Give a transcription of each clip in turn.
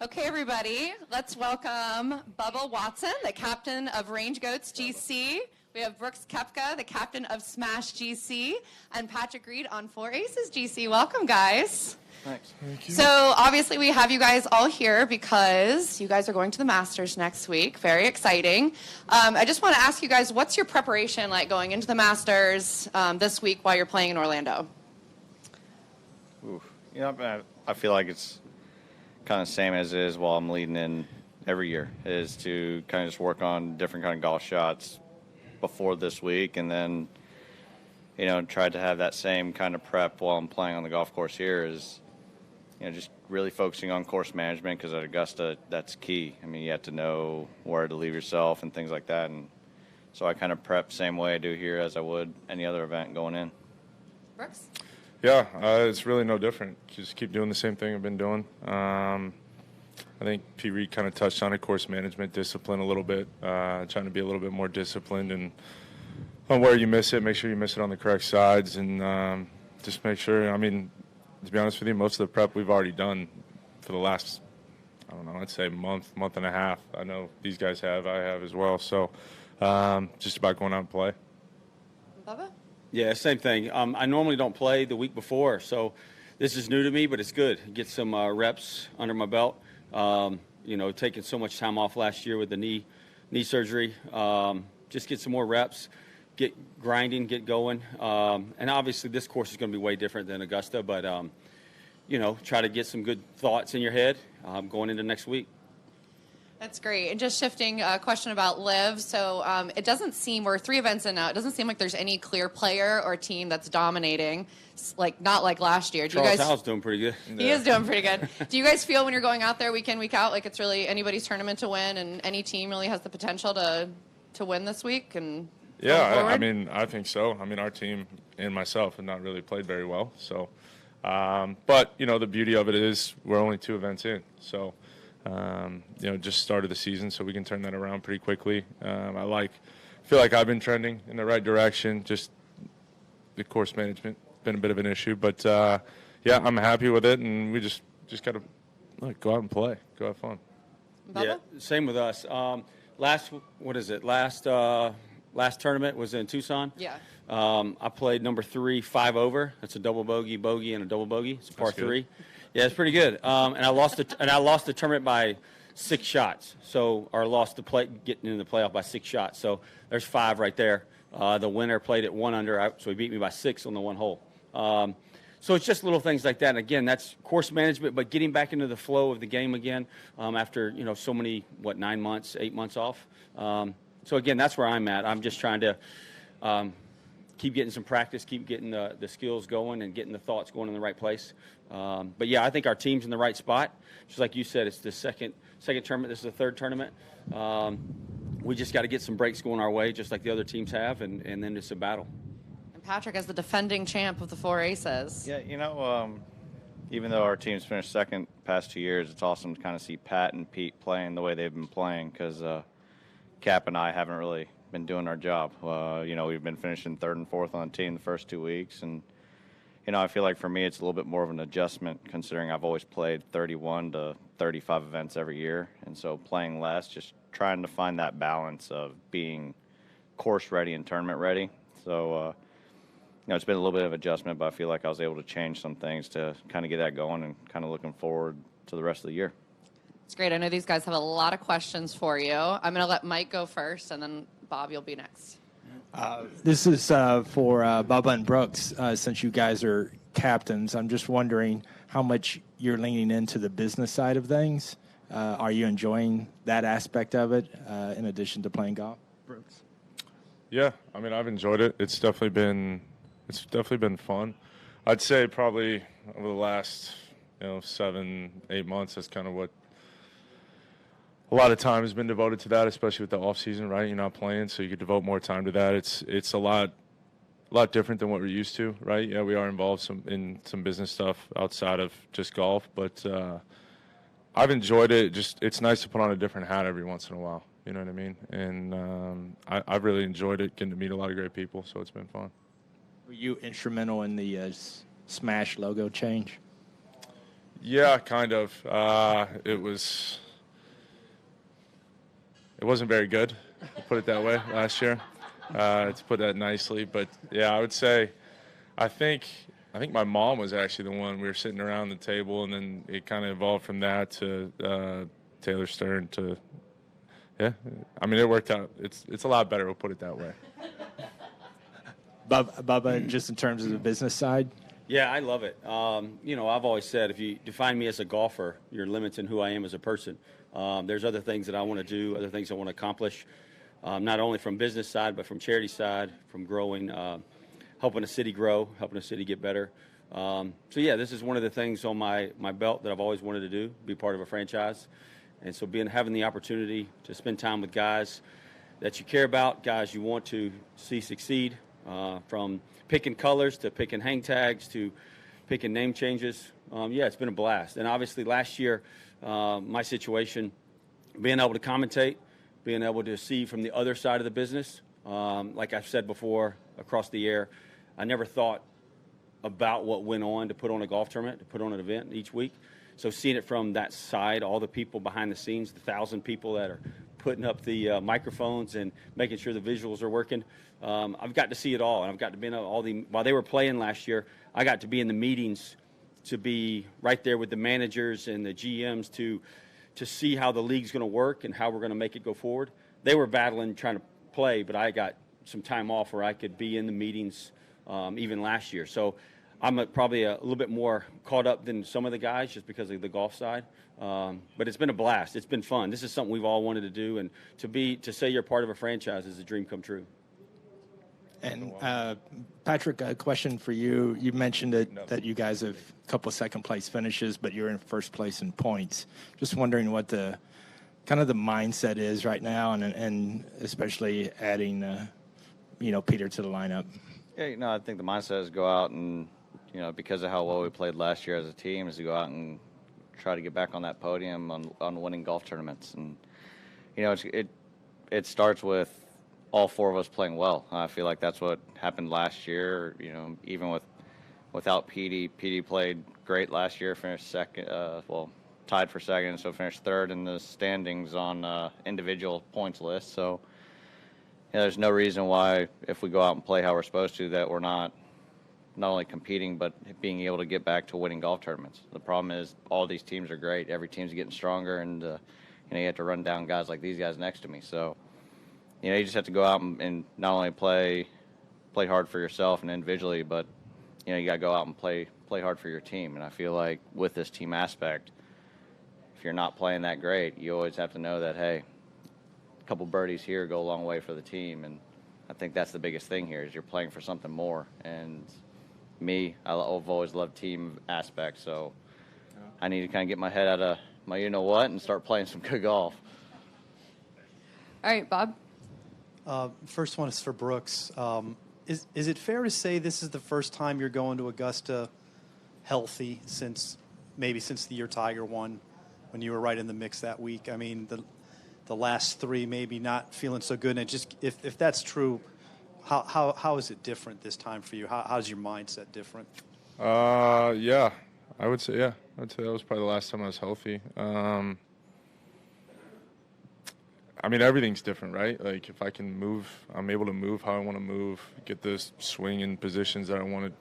Okay, everybody, let's welcome Bubba Watson, the captain of Range Goats GC. We have Brooks Koepka, the captain of Smash GC, and Patrick Reed on 4 Aces GC. Welcome, guys. Thanks. Thank you. So obviously we have you guys all here because you guys are going to the Masters next week. Very exciting. I just want to ask you guys, what's your preparation like going into the Masters this week while you're playing in Orlando? Ooh. You know, I feel like it's kind of the same as it is while I'm leading in every year, is to kind of just work on different kind of golf shots before this week, and then, you know, try to have that same kind of prep while I'm playing on the golf course here. Is, you know, just really focusing on course management, because at Augusta, that's key. I mean, you have to know where to leave yourself and things like that, and so I kind of prep same way I do here as I would any other event going in. Brooks? Yeah, it's really no different. Just keep doing the same thing I've been doing. I think P. Reed kind of touched on it, course management, discipline a little bit, trying to be a little bit more disciplined, and on where you miss it, make sure you miss it on the correct sides, and just make sure, I mean, to be honest with you, most of the prep we've already done for the last, I don't know, I'd say month and a half. I know these guys have, I have as well, so just about going out and play. Bubba? Yeah, same thing. I normally don't play the week before, so this is new to me, but it's good. Get some reps under my belt. You know, taking so much time off last year with the knee surgery. Just get some more reps, get grinding, get going. And obviously this course is going to be way different than Augusta, but, you know, try to get some good thoughts in your head going into next week. That's great. And just shifting a question about LIV. So it doesn't seem, we're 3 events in now, it doesn't seem like there's any clear player or team that's dominating, like not like last year. Charles Howell's doing pretty good. He is doing pretty good. Do you guys feel when you're going out there week in, week out, like it's really anybody's tournament to win and any team really has the potential to win this week? And yeah, I mean, I think so. I mean, our team and myself have not really played very well. So, but, you know, the beauty of it is we're only 2 events in. So, you know, just started the season, so we can turn that around pretty quickly. Feel like I've been trending in the right direction. Just the course management been a bit of an issue, but yeah, I'm happy with it, and we just got to go out and play, go have fun. Bubba? Yeah, same with us. Last tournament was in Tucson. Yeah. I played number 3, 5 over. That's a double bogey, and a double bogey. It's a par 3. Yeah, it's pretty good. And I lost the tournament by 6 shots. So, or lost the getting into the playoff by 6 shots. So there's 5 right there. The winner played at 1 under, so he beat me by 6 on the 1 hole. So it's just little things like that. And again, that's course management, but getting back into the flow of the game again after, you know, so many 9 months, 8 months off. So again, that's where I'm at. I'm just trying to keep getting some practice, keep getting the skills going, and getting the thoughts going in the right place. But yeah, I think our team's in the right spot. Just like you said, it's the second tournament. This is the 3rd tournament. We just got to get some breaks going our way, just like the other teams have, and then it's a battle. And Patrick, as the defending champ of the 4 Aces. Yeah, you know, even though our team's finished second past 2 years, it's awesome to kind of see Pat and Pete playing the way they've been playing, because Cap and I haven't really been doing our job. You know, we've been finishing 3rd and 4th on the team the first 2 weeks, and you know, I feel like for me it's a little bit more of an adjustment, considering I've always played 31 to 35 events every year, and so playing less, just trying to find that balance of being course ready and tournament ready. So you know, it's been a little bit of adjustment, but I feel like I was able to change some things to kind of get that going, and kind of looking forward to the rest of the year. It's great. I know these guys have a lot of questions for you. I'm going to let Mike go first, and then Bob, you'll be next. This is for Bubba and Brooks. Since you guys are captains, I'm just wondering how much you're leaning into the business side of things. Are you enjoying that aspect of it in addition to playing golf, Brooks? Yeah, I mean, I've enjoyed it. It's definitely been fun. I'd say probably over the last 7-8 months, that's kind of what a lot of time has been devoted to that, especially with the off season, right? You're not playing, so you could devote more time to that. It's a lot different than what we're used to, right? Yeah, we are involved in some business stuff outside of just golf, but I've enjoyed it. Just it's nice to put on a different hat every once in a while. You know what I mean? And I've really enjoyed it, getting to meet a lot of great people, so it's been fun. Were you instrumental in the Smash logo change? Yeah, kind of. It wasn't very good, to put it that way, last year, to put that nicely. But, yeah, I would say I think my mom was actually the one. We were sitting around the table, and then it kind of evolved from that to Taylor Stern to, yeah. I mean, it worked out. It's a lot better, we'll put it that way. Bubba, just in terms of the business side? Yeah, I love it. I've always said if you define me as a golfer, you're limiting who I am as a person. There's other things that I want to do, other things I want to accomplish, not only from business side, but from charity side, from growing, helping a city grow, helping a city get better. This is one of the things on my belt that I've always wanted to do, be part of a franchise. And so having the opportunity to spend time with guys that you care about, guys you want to see succeed, from picking colors to picking hang tags to picking name changes. It's been a blast. And obviously last year, my situation, being able to commentate, being able to see from the other side of the business, like I've said before, across the air, I never thought about what went on to put on a golf tournament, to put on an event each week. So seeing it from that side, all the people behind the scenes, the 1,000 people that are putting up the microphones and making sure the visuals are working, I've got to see it all. And I've got to be in while they were playing last year, I got to be in the meetings, to be right there with the managers and the GMs to see how the league's going to work and how we're going to make it go forward. They were battling, trying to play, but I got some time off where I could be in the meetings even last year. So I'm probably a little bit more caught up than some of the guys just because of the golf side. But it's been a blast. It's been fun. This is something we've all wanted to do, and to say you're part of a franchise is a dream come true. And Patrick, a question for you. You mentioned that you guys have a couple of second-place finishes, but you're in first place in points. Just wondering what the kind of the mindset is right now, and especially adding, Peter to the lineup. Yeah, I think the mindset is go out and, because of how well we played last year as a team, is to go out and try to get back on that podium on winning golf tournaments. And, it starts with all four of us playing well. I feel like that's what happened last year. Even without Petey. Petey played great last year, finished second, tied for second, so finished third in the standings on individual points list. So there's no reason why, if we go out and play how we're supposed to, that we're not only competing but being able to get back to winning golf tournaments. The problem is all these teams are great. Every team's getting stronger, and you have to run down guys like these guys next to me. So you just have to go out and not only play hard for yourself and individually, but you got to go out and play hard for your team. And I feel like with this team aspect, if you're not playing that great, you always have to know that, hey, a couple birdies here go a long way for the team. And I think that's the biggest thing here is you're playing for something more. And me, I've always loved team aspect, so I need to kind of get my head out of my you-know-what and start playing some good golf. All right, Bob. First one is for Brooks. Is it fair to say this is the first time you're going to Augusta healthy since the year Tiger won, when you were right in the mix that week? I mean, the last three maybe not feeling so good. And just if that's true, how is it different this time for you? How's your mindset different? Yeah, I would say that was probably the last time I was healthy. I mean, everything's different, right? Like, if I can move, I'm able to move how I want to move, get the swing in positions that I want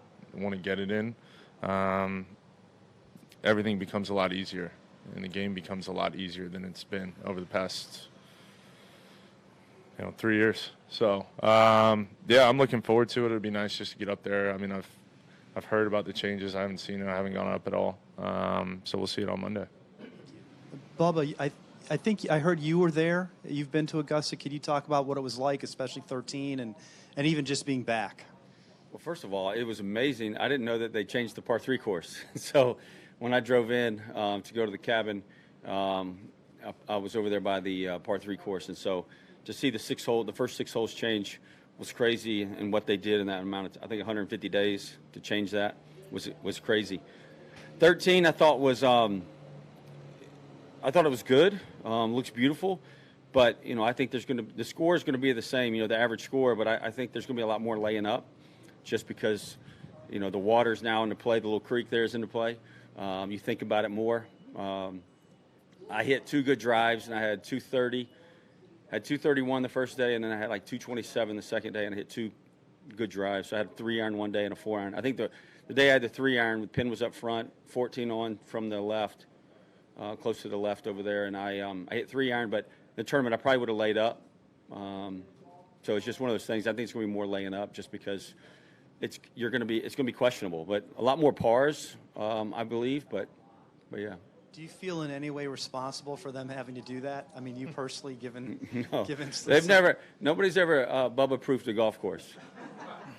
to get it in. Everything becomes a lot easier, and the game becomes a lot easier than it's been over the past, 3 years. So, I'm looking forward to it. It'll be nice just to get up there. I mean, I've heard about the changes. I haven't seen it. I haven't gone up at all. So we'll see it on Monday. Bubba, I think I heard you were there. You've been to Augusta. Could you talk about what it was like, especially 13, and even just being back? Well, first of all, it was amazing. I didn't know that they changed the par 3 course. So when I drove in to go to the cabin, I was over there by the par 3 course. And so to see the first 6 holes change was crazy, and what they did in that amount of, I think 150 days to change that was crazy. 13, I thought was it was good. Looks beautiful, but I think the score is going to be the same. The average score, but I think there's going to be a lot more laying up, just because the water's now into play. The little creek there is into play. You think about it more. I hit 2 good drives, and I had 230. Had 231 the first day, and then I had like 227 the second day, and I hit 2 good drives. So I had a 3-iron one day and a 4-iron. I think the day I had the 3-iron, the pin was up front, 14 on from the left, close to the left over there, and I hit 3-iron. But the tournament, I probably would have laid up. So it's just one of those things. I think it's going to be more laying up, just because it's going to be questionable. But a lot more pars, I believe. But yeah. Do you feel in any way responsible for them having to do that? I mean, you personally, given No, given nobody's ever Bubba-proofed a golf course.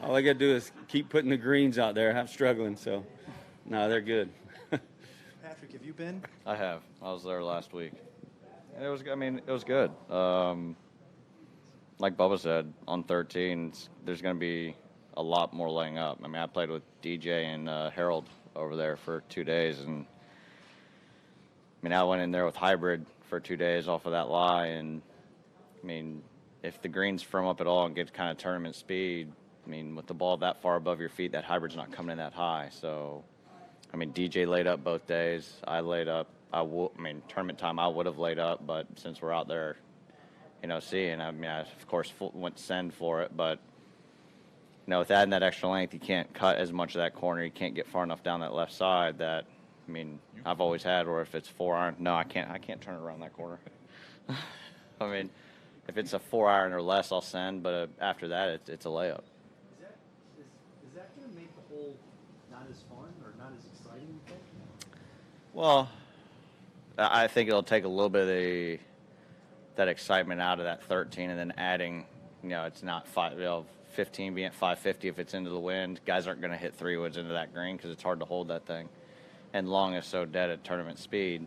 All I got to do is keep putting the greens out there. I'm struggling, so no, they're good. Patrick, have you been? I have. I was there last week. And it was good. Like Bubba said, on 13, there's going to be a lot more laying up. I mean, I played with DJ and Harold over there for 2 days, and I mean, I went in there with hybrid for 2 days off of that lie, and I mean, if the green's firm up at all and get kind of tournament speed, I mean, with the ball that far above your feet, that hybrid's not coming in that high. So, I mean, DJ laid up both days. I laid up. Tournament time I would have laid up, but since we're out there, seeing, I mean, I of course went send for it, but with adding that extra length, you can't cut as much of that corner. You can't get far enough down that left side that. I mean, I've always had, or if it's 4-iron, no, I can't turn it around that corner. I mean, if it's a 4-iron or less, I'll send, but after that, it's a layup. Is that going to make the hole not as fun or not as exciting, you think? Well, I think it'll take a little bit of that excitement out of that 13, and then adding, it's not 15 being at 550 if it's into the wind. Guys aren't going to hit 3-woods into that green because it's hard to hold that thing. And long is so dead at tournament speed.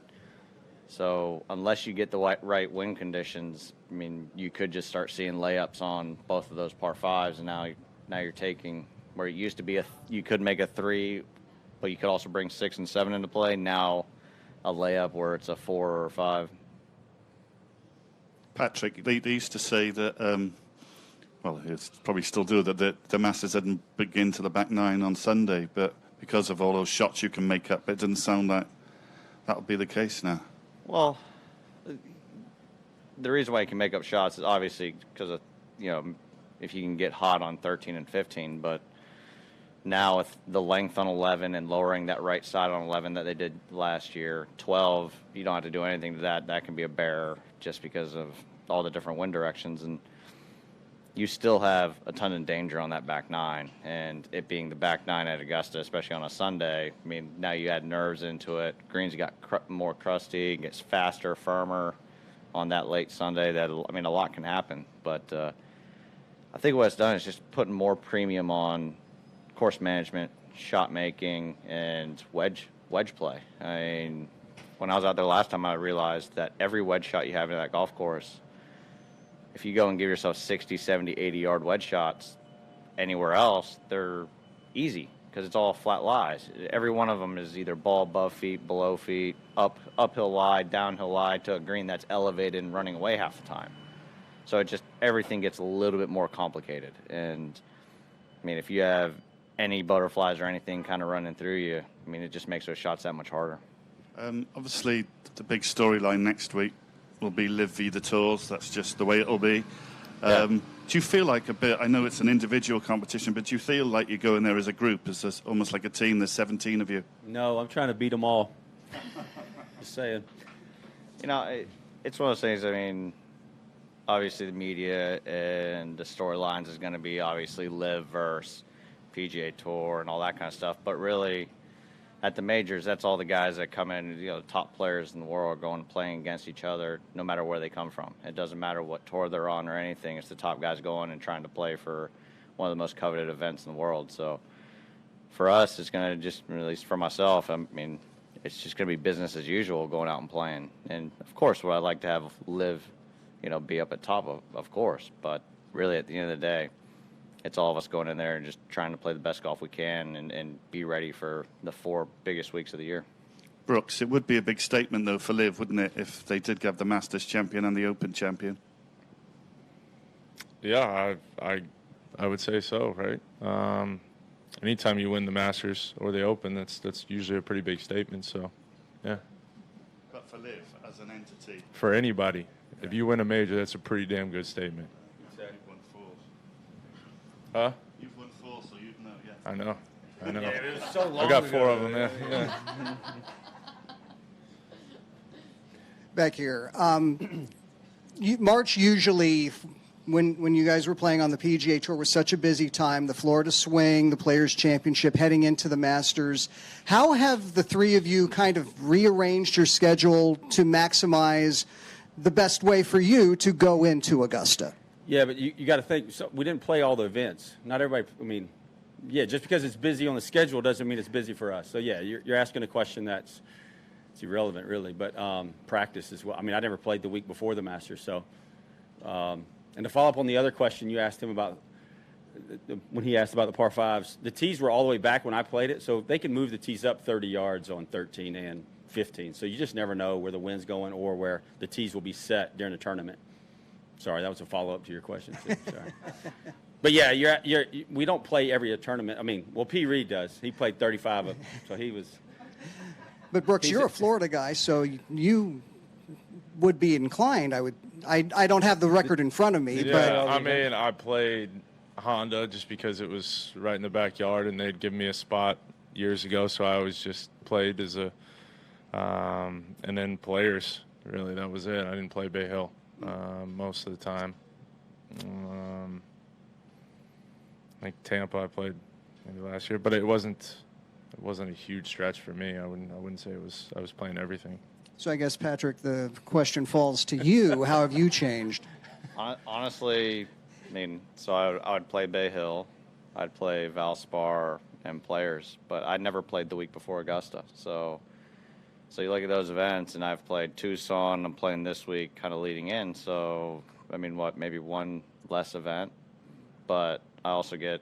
So unless you get the right wind conditions, I mean, you could just start seeing layups on both of those par 5s, and now you're taking where it used to be you could make a 3, but you could also bring 6 and 7 into play. Now a layup where it's a 4 or 5. Patrick, they used to say that, it's probably still do, that the Masters didn't begin to the back 9 on Sunday, but because of all those shots you can make up, it doesn't sound like that'll be the case now. Well, the reason why you can make up shots is obviously because of, if you can get hot on 13 and 15, but now with the length on 11 and lowering that right side on 11 that they did last year, 12, you don't have to do anything to that. That can be a bear just because of all the different wind directions, and you still have a ton of danger on that back 9, and it being the back 9 at Augusta, especially on a Sunday, I mean, now you add nerves into it. Greens got more crusty, gets faster, firmer on that late Sunday. A lot can happen, but I think what it's done is just putting more premium on course management, shot making, and wedge play. I mean, when I was out there last time, I realized that every wedge shot you have in that golf course, if you go and give yourself 60, 70, 80-yard wedge shots anywhere else, they're easy because it's all flat lies. Every one of them is either ball above feet, below feet, uphill lie, downhill lie to a green that's elevated and running away half the time. So everything gets a little bit more complicated. And, I mean, if you have any butterflies or anything kind of running through you, I mean, it just makes those shots that much harder. Obviously, the big storyline next week will be LIV v the Tours. That's just the way it'll be. Yeah. Do you feel like I know it's an individual competition, but do you feel like you go in there as a group, as almost like a team? There's 17 of you. No, I'm trying to beat them all. Just saying. It's one of those things, I mean, obviously the media and the storylines is going to be obviously LIV versus PGA Tour and all that kind of stuff, but really at the majors, that's all the guys that come in, the top players in the world are going playing against each other no matter where they come from. It doesn't matter what tour they're on or anything. It's the top guys going and trying to play for one of the most coveted events in the world. So for us, it's going to just, at least for myself, I mean, it's just going to be business as usual going out and playing. And, of course, what I'd like to have LIV, be up at top of course. But really at the end of the day, it's all of us going in there and just trying to play the best golf we can and be ready for the 4 biggest weeks of the year. Brooks, it would be a big statement, though, for LIV, wouldn't it, if they did have the Masters champion and the Open champion? Yeah, I would say so, right? anytime you win the Masters or the Open, that's usually a pretty big statement. So, yeah. But for LIV as an entity, For anybody, if you win a major, that's a pretty damn good statement. you've won 4. Huh? You've won 4, so you'd know. Yeah. I know. Yeah, it was so long I got ago. 4 of them. Yeah. Back here. March usually, when you guys were playing on the PGA Tour, was such a busy time. The Florida Swing, the Players Championship, heading into the Masters. How have the three of you kind of rearranged your schedule to maximize the best way for you to go into Augusta? Yeah, but you got to think. So we didn't play all the events. Not everybody. I mean, yeah, just because it's busy on the schedule doesn't mean it's busy for us. So yeah, you're asking a question that's it's irrelevant, really. But practice as well. I mean, I never played the week before the Masters, so. And to follow up on the other question you asked him about when he asked about the par 5s, the tees were all the way back when I played it, so they can move the tees up 30 yards on 13 and 15. So you just never know where the wind's going or where the tees will be set during the tournament. Sorry, that was a follow-up to your question, too. Sorry. But, yeah, we don't play every tournament. I mean, well, P. Reed does. He played 35 of them, so he was. But, Brooks, you're a Florida guy, so you would be inclined, I don't have the record in front of me. Yeah, but I mean, I played Honda just because it was right in the backyard, and they'd given me a spot years ago, so I always just played as a and then Players, really, that was it. I didn't play Bay Hill most of the time. Like Tampa, I played maybe last year, but it wasn't a huge stretch for me. I wouldn't say I was playing everything. So I guess, Patrick, the question falls to you. How have you changed? Honestly, I mean, so I would play Bay Hill, I'd play Valspar and Players, but I'd never played the week before Augusta. So you look at those events, and I've played Tucson. I'm playing this week, kind of leading in. So I mean, maybe one less event, but I also get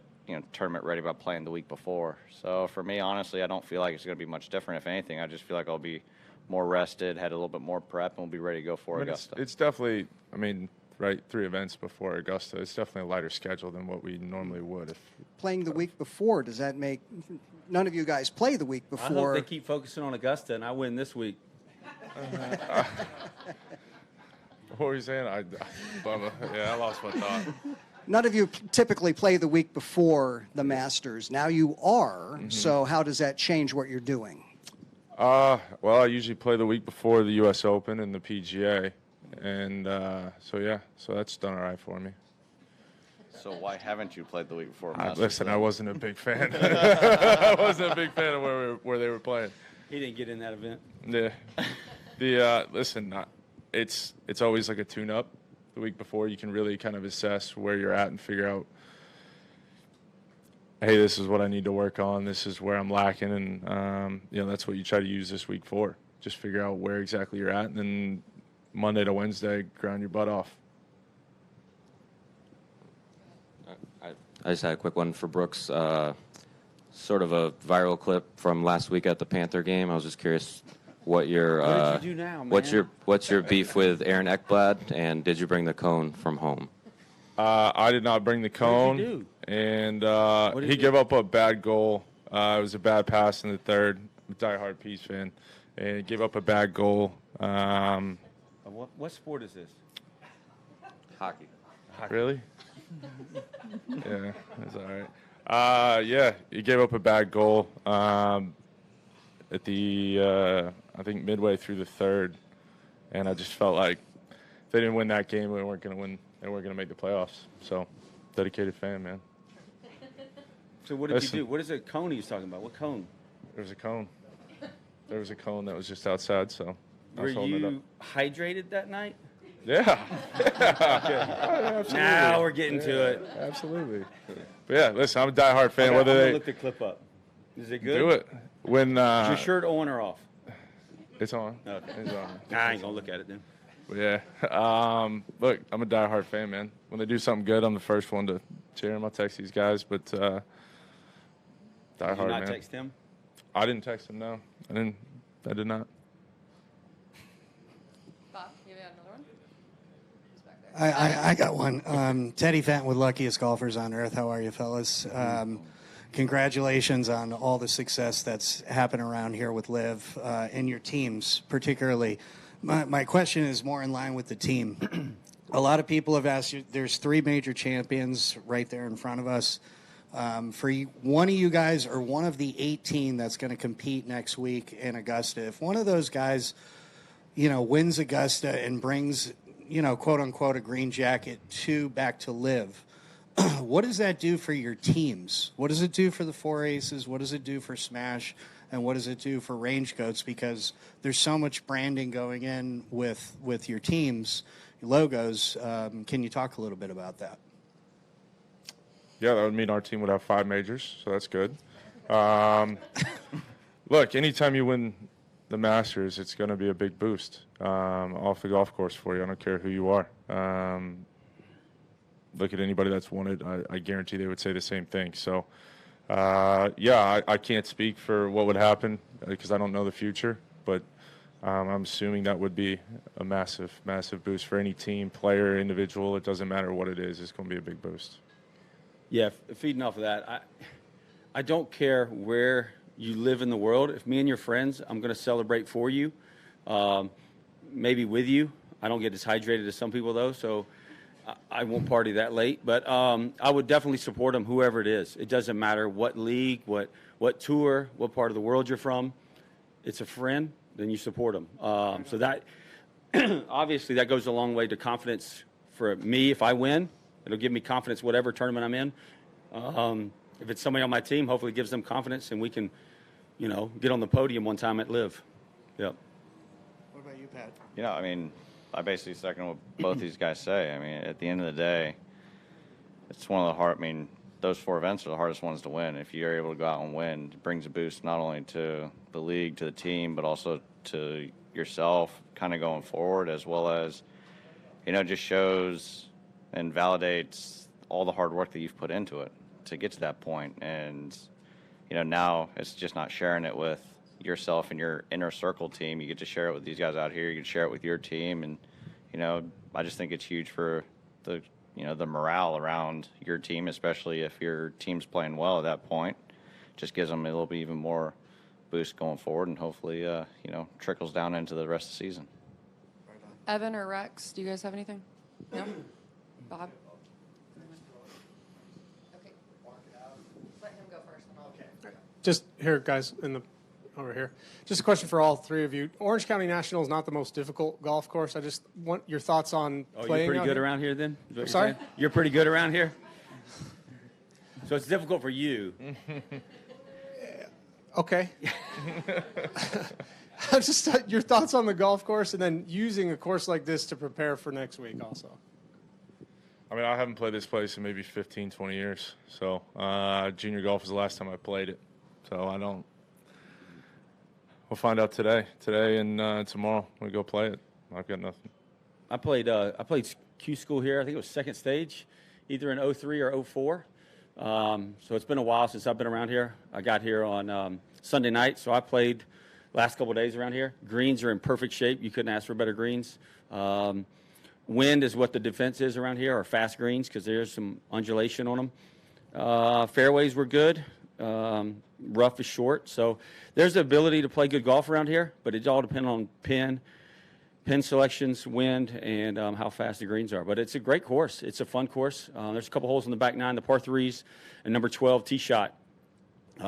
tournament ready by playing the week before. So for me, honestly, I don't feel like it's going to be much different. If anything, I just feel like I'll be more rested, had a little bit more prep, and we'll be ready to go for Augusta. It's definitely, I mean, right, 3 events before Augusta. It's definitely a lighter schedule than what we normally would. Playing the week before, does that make none of you guys play the week I before? hope they keep focusing on Augusta, and I win this week. What were you saying? Bubba. Yeah, I lost my thought. None of you typically play the week before the Masters. Now you are. Mm-hmm. So how does that change what you're doing? Well, I usually play the week before the U.S. Open and the PGA, and so that's done all right for me. So why haven't you played the week before? Listen, I wasn't a big fan. I wasn't a big fan of where they were playing. He didn't get in that event. Yeah. Listen, it's always like a tune-up. The week before, you can really kind of assess where you're at and figure out, hey, this is what I need to work on. This is where I'm lacking, and that's what you try to use this week for. Just figure out where exactly you're at, and then Monday to Wednesday, grind your butt off. I just had a quick one for Brooks. Sort of a viral clip from last week at the Panther game. I was just curious what your What did you do now, man? what's your beef with Aaron Ekblad, and did you bring the cone from home? I did not bring the cone. What did you do? And he gave up a bad goal. It was a bad pass in the third. I'm a diehard Peace fan. And he gave up a bad goal. What sport is this? Hockey. Really? Yeah, that's all right. Yeah, he gave up a bad goal at the, I think, midway through the third. And I just felt like if they didn't win that game, we weren't going to win. They weren't going to make the playoffs. So, dedicated fan, man. So what did you do? What is a cone he's talking about? What cone? There was a cone. There was a cone that was just outside, so I Were was holding it up. you hydrated that night? Yeah. Absolutely. Now we're getting to it. Absolutely. But yeah, listen, I'm a diehard fan. I'm Whether gonna they look the clip up. Is it good? do it when Is your shirt on or off? it's on. Okay. It's on. I ain't gonna look at it then. But yeah. Look, I'm a diehard fan, man. When they do something good, I'm the first one to cheer them. I'll text these guys, but diehard, Did you not man. text him? I didn't text him. No, I did not. Bob, you have another one? Who's back there? I got one. Teddy Fenton with Luckiest Golfers on Earth. How are you, fellas? congratulations on all the success that's happened around here with LIV and your teams, particularly. My question is more in line with the team. A lot of people have asked you, there's 3 major champions right there in front of us. For one of you guys or one of the 18 that's going to compete next week in Augusta, if one of those guys, wins Augusta and brings, quote unquote, a green jacket back to LIV, what does that do for your teams? What does it do for the Four Aces? What does it do for Smash? And what does it do for Range Goats? Because there's so much branding going in with your teams, logos. Can you talk a little bit about that? Yeah, that would mean our team would have 5 majors, so that's good. Look, anytime you win the Masters, it's going to be a big boost off the golf course for you. I don't care who you are. Look at anybody that's won it. I guarantee they would say the same thing. So, I can't speak for what would happen because I don't know the future, but I'm assuming that would be a massive, massive boost for any team, player, individual. It doesn't matter what it is. It's going to be a big boost. Yeah, feeding off of that, I don't care where you live in the world. If me and your friends, I'm going to celebrate for you, maybe with you. I don't get as hydrated as some people, though, so I won't party that late. But I would definitely support them, whoever it is. It doesn't matter what league, what tour, what part of the world you're from. It's a friend, then you support them. So that, obviously, that goes a long way to confidence for me if I win. It'll give me confidence whatever tournament I'm in. If it's somebody on my team, hopefully it gives them confidence and we can, get on the podium one time at LIV. Yep. What about you, Pat? I basically second what both these guys say. At the end of the day, it's one of the those 4 events are the hardest ones to win. If you're able to go out and win, it brings a boost not only to the league, to the team, but also to yourself kind of going forward, as well as, just shows and validates all the hard work that you've put into it to get to that point. And, now it's just not sharing it with yourself and your inner circle team. You get to share it with these guys out here. You can share it with your team. And, I just think it's huge for the, the morale around your team, especially if your team's playing well at that point. Just gives them a little bit even more boost going forward and hopefully, trickles down into the rest of the season. Evan or Rex, do you guys have anything? No? Bob? Okay. Let him go first. Okay. Just here, guys, over here. Just a question for all 3 of you. Orange County National is not the most difficult golf course. I just want your thoughts on playing. You're pretty good around here then? Sorry? You're pretty good around here? So it's difficult for you. Okay. Just your thoughts on the golf course and then using a course like this to prepare for next week also. I haven't played this place in maybe 15, 20 years. So junior golf was the last time I played it. So I don't. We'll find out today and tomorrow. We go play it. I've got nothing. I played Q school here. I think it was second stage, either in 03 or 04. So it's been a while since I've been around here. I got here on Sunday night, so I played last couple of days around here. Greens are in perfect shape. You couldn't ask for better greens. Wind is what the defense is around here, or fast greens, because there's some undulation on them. Fairways were good. Rough is short. So there's the ability to play good golf around here, but it all depends on pin selections, wind, and how fast the greens are. But it's a great course. It's a fun course. There's a couple holes in the back 9, the par 3s, and number 12 tee shot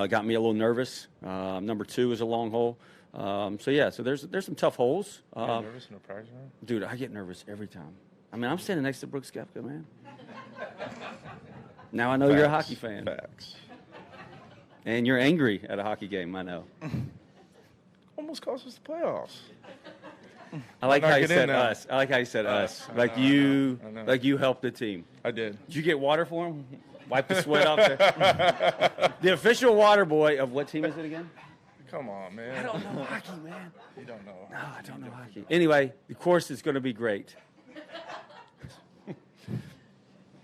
got me a little nervous. Number 2 is a long hole. So there's some tough holes. Nervous in a practice round? Dude, I get nervous every time. I'm standing next to Brooks Koepka, man. Now I know you're a hockey fan. Facts. And you're angry at a hockey game, I know. Almost cost us the playoffs. I like how you said now. us. I like how you said us. Like you helped the team. I did. Did you get water for him? Wipe the sweat off there. The official water boy of what team is it again? Come on, man. I don't know hockey, man. You don't know. No, I don't know hockey. Anyway, the course is going to be great.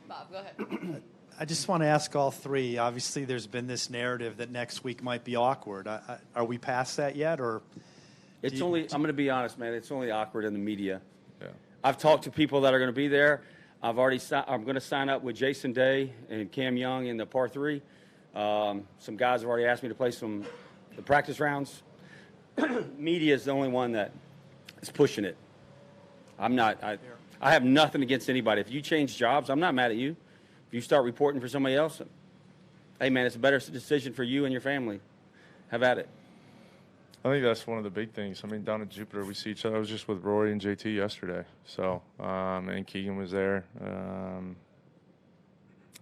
Bob, go ahead. I just want to ask all 3. Obviously, there's been this narrative that next week might be awkward. Are we past that yet, or? I'm going to be honest, man. It's only awkward in the media. Yeah. I've talked to people that are going to be there. I'm going to sign up with Jason Day and Cam Young in the par 3. Some guys have already asked me to play the practice rounds. Media is the only one that is pushing it. I'm not. I have nothing against anybody. If you change jobs, I'm not mad at you. If you start reporting for somebody else, hey, man, it's a better decision for you and your family. Have at it. I think that's one of the big things. I mean, down at Jupiter, we see each other. I was just with Rory and JT yesterday. So, and Keegan was there. I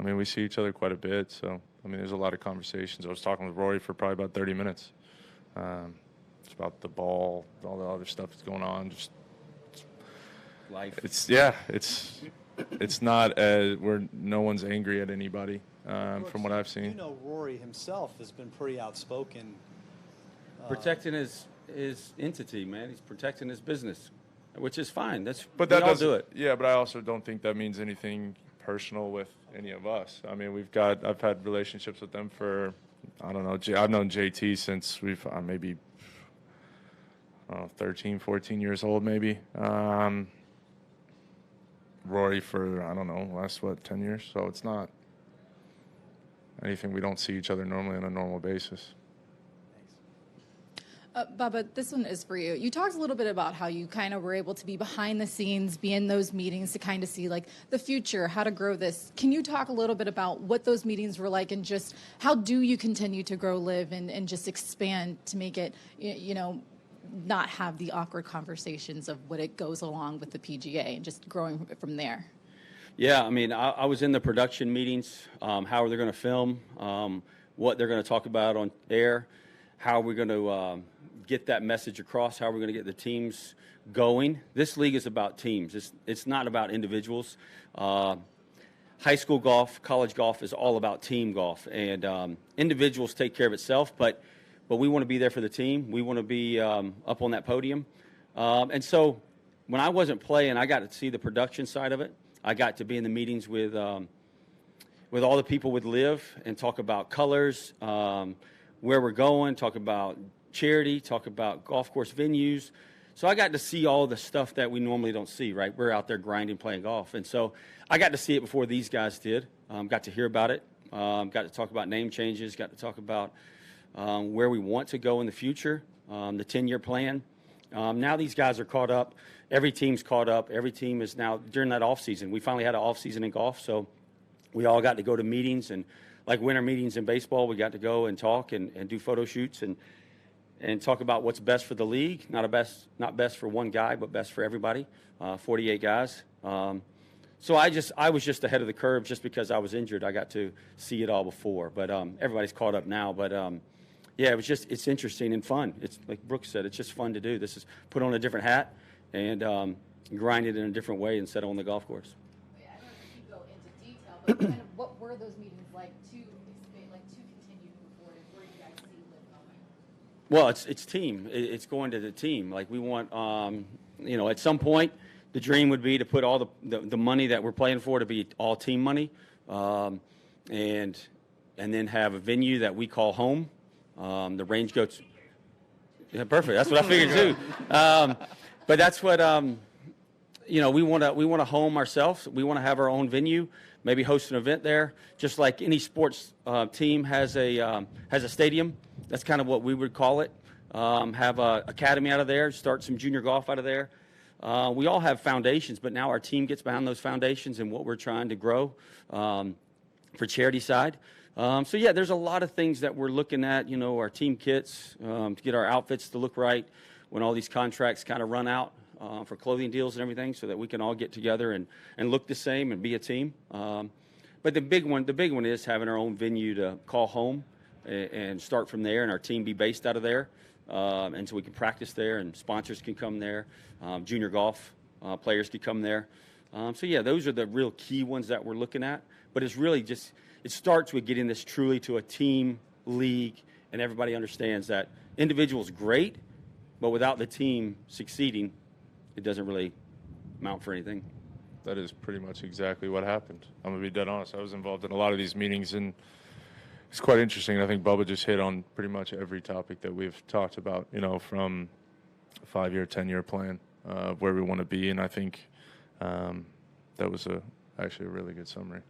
mean, we see each other quite a bit. So, I mean, there's a lot of conversations. I was talking with Rory for probably about 30 minutes. It's about the ball, all the other stuff that's going on. Just life. It's not where no one's angry at anybody from what I've seen. You know, Rory himself has been pretty outspoken. Protecting his entity, man. He's protecting his business, which is fine. But we that all doesn't do it. Yeah, but I also don't think that means anything personal with any of us. I mean, I've had relationships with them for, I don't know, I've known JT since we've maybe, I don't know, 13, 14 years old maybe. Rory for, I don't know, last, 10 years? So it's not anything. We don't see each other normally on a normal basis. Bubba, this one is for you. You talked a little bit about how you kind of were able to be behind the scenes, be in those meetings to kind of see like the future, how to grow this. Can you talk a little bit about what those meetings were like and just how do you continue to grow LIV and just expand to make it, not have the awkward conversations of what it goes along with the PGA and just growing from there? Yeah, I mean, I was in the production meetings, how they're going to film, what they're going to talk about on air, how we're going to get that message across, how we're going to get the teams going. This league is about teams. It's not about individuals. High school golf, college golf is all about team golf, and individuals take care of itself, but we want to be there for the team. We want to be up on that podium. And so when I wasn't playing, I got to see the production side of it. I got to be in the meetings with all the people with LIV and talk about colors, where we're going, talk about charity, talk about golf course venues. So I got to see all the stuff that we normally don't see, right? We're out there grinding, playing golf. And so I got to see it before these guys did. Got to hear about it. Got to talk about name changes, got to talk about where we want to go in the future, the 10-year plan. Now these guys are caught up. Every team's caught up. Every team is now, during that offseason, we finally had an offseason in golf, so we all got to go to meetings, and like winter meetings in baseball, we got to go and talk and do photo shoots and talk about what's best for the league, not best for one guy, but best for everybody, 48 guys. So I was just ahead of the curve just because I was injured. I got to see it all before, but everybody's caught up now. But yeah, it's interesting and fun. It's like Brooks said, it's just fun to do. This is put on a different hat and grind it in a different way and set it on the golf course. I don't know if you go into detail, but kind of what were those meetings like to continue to move forward, and where do you guys see LIV going? Well, it's team. It's going to the team. Like we want, at some point, the dream would be to put all the money that we're playing for to be all team money, and then have a venue that we call home. The Range Goats. Yeah, perfect. That's what I figured too. But that's what we want to home ourselves. We want to have our own venue. Maybe host an event there, just like any sports team has a stadium. That's kind of what we would call it. Have an academy out of there. Start some junior golf out of there. We all have foundations, but now our team gets behind those foundations and what we're trying to grow for charity side. So yeah, there's a lot of things that we're looking at. Our team kits to get our outfits to look right when all these contracts kind of run out. For clothing deals and everything, so that we can all get together and look the same and be a team. But the big one is having our own venue to call home and start from there, and our team be based out of there, and so we can practice there, and sponsors can come there, junior golf players can come there. So yeah, those are the real key ones that we're looking at. But it's really just it starts with getting this truly to a team league, and everybody understands that individual's great, but without the team succeeding, it doesn't really amount for anything. That is pretty much exactly what happened. I'm going to be dead honest. I was involved in a lot of these meetings, and it's quite interesting. I think Bubba just hit on pretty much every topic that we've talked about, from a 5-year, 10-year plan of where we want to be, and I think that was actually a really good summary.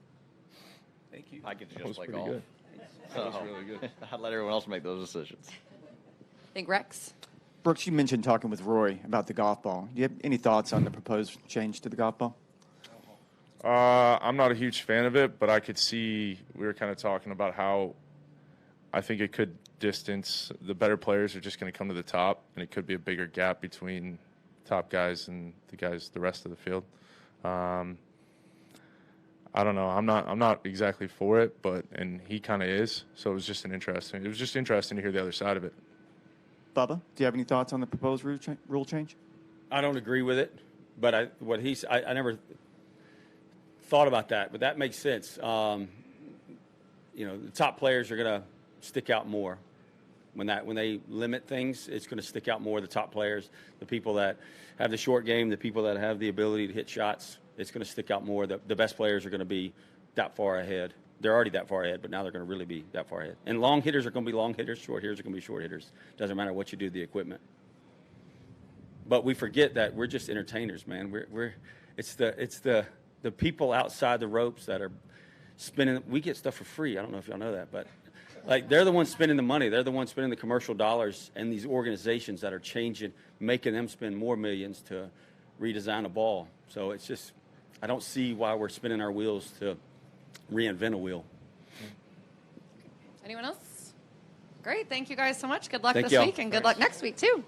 Thank you. I get to That was just play pretty golf. good. That was really good. I'd let everyone else make those decisions. I think Rex. Brooks, you mentioned talking with Roy about the golf ball. Do you have any thoughts on the proposed change to the golf ball? I'm not a huge fan of it, but I could see we were kind of talking about how I think it could distance the better players are just going to come to the top, and it could be a bigger gap between top guys and the rest of the field. I don't know. I'm not exactly for it, and he kind of is. So it was just interesting to hear the other side of it. Bubba, do you have any thoughts on the proposed rule change? I don't agree with it, but I never thought about that, but that makes sense. The top players are going to stick out more. When they limit things, it's going to stick out more. The top players, the people that have the short game, the people that have the ability to hit shots, it's going to stick out more. The best players are going to be that far ahead. They're already that far ahead, but now they're going to really be that far ahead. And long hitters are going to be long hitters. Short hitters are going to be short hitters. Doesn't matter what you do to the equipment. But we forget that we're just entertainers, man. It's the people outside the ropes that are spending. We get stuff for free. I don't know if y'all know that, but like they're the ones spending the money. They're the ones spending the commercial dollars, and these organizations that are changing, making them spend more millions to redesign a ball. So it's just, I don't see why we're spinning our wheels to reinvent a wheel. Anyone else? Great. Thank you guys so much. Good luck Thank this y'all. week and good luck next week, too.